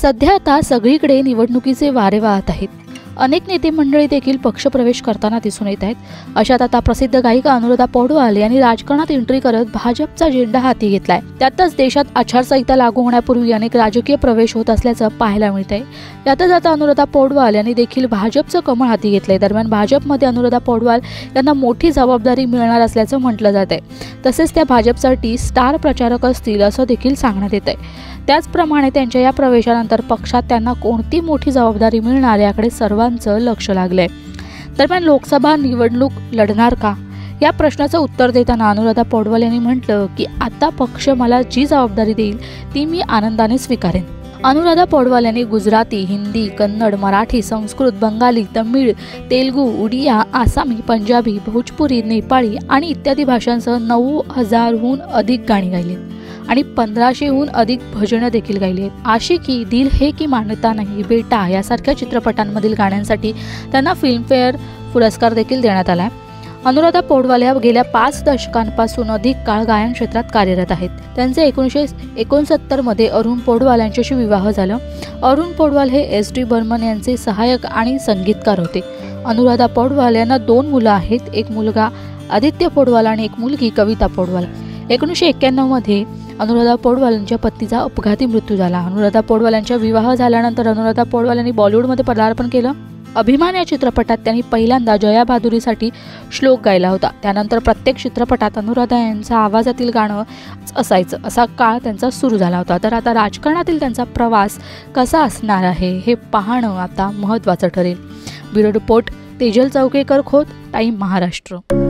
सध्या आता सगळीकडे निवडणुकीचे वारे वाहत आहेत। अनेक नेते मंडळी देखील पक्षप्रवेश करताना दिसून येत आहेत। अशात आता प्रसिद्ध गायिका अनुराधा पौडवाल यांनी राजकारणात एंट्री करत भाजपचा झेंडा हाती घेतलाय। त्यातच देशात आचारसंहिता लागू होण्यापूर्वी अनेक राजकीय प्रवेश होत असल्याचं पाहायला मिळतंय। यातच आता अनुराधा पौडवाल यांनी देखील भाजपचं कमळ हाती घेतलंय। दरम्यान भाजपमध्ये अनुराधा पौडवाल यांना मोठी जबाबदारी मिळणार असल्याचं म्हटलं जातंय। तसेच त्या भाजपसाठी स्टार प्रचारक असतील असं देखील सांगण्यात येतंय। त्याचप्रमाणे त्यांच्या या प्रवेशानंतर पक्षात त्यांना कोणती मोठी जबाबदारी मिळणार याकडे सर्वांचं लक्ष लागलंय। दरम्यान लोकसभा निवडणूक लढणार का या प्रश्नाचं उत्तर देताना अनुराधा पौडवाल यांनी म्हटलं की आता पक्ष मला जी जबाबदारी देईल ती मी आनंदाने स्वीकारेन। अनुराधा पौडवाल यांनी गुजराती, हिंदी, कन्नड, मराठी, संस्कृत, बंगाली, तमिळ, तेलुगू, उडिया, आसामी, पंजाबी, भोजपुरी, नेपाळी आणि इत्यादी भाषांसह 9,000हून अधिक गाणी गायली आणि 1500हून अधिक भजनं देखील गायली आहेत। आशिकी, दिल है की मानता नहीं, बेटा यासारख्या चित्रपटांमधील गाण्यांसाठी त्यांना फिल्मफेअर पुरस्कार देखील देण्यात आला आहे। अनुराधा पौडवाल या गेल्या 5 दशकांपासून अधिक काळ गायन क्षेत्रात कार्यरत आहेत। त्यांचे 1969 मध्ये अरुण पौडवाल यांच्याशी विवाह झाला। अरुण पौडवाल हे SD बर्मन यांचे सहाय्यक आणि संगीतकार होते। अनुराधा पौडवाल यांना 2 मुलं आहेत, एक मुलगा आदित्य पौडवाल आणि एक मुलगी कविता पौडवाल। 1991 मध्ये अनुराधा पौडवाल यांच्या पत्नीचा अपघाती मृत्यू झाला। अनुराधा पौडवाल यांच्या विवाह झाल्यानंतर अनुराधा पौडवाल यांनी बॉलिवूडमध्ये पदार्पण केलं। अभिमान या चित्रपटात त्यांनी पहिल्यांदा जया बहादुरीसाठी श्लोक गायला होता। त्यानंतर प्रत्येक चित्रपटात अनुराधा यांचा आवाजातील गाणं असायचं, असा काळ त्यांचा सुरू झाला होता। तर आता राजकारणातील त्यांचा प्रवास कसा असणार आहे हे पाहणं आता महत्त्वाचं ठरेल। Bureau report, Tejal Chaukekar Khot, time Maharashtra.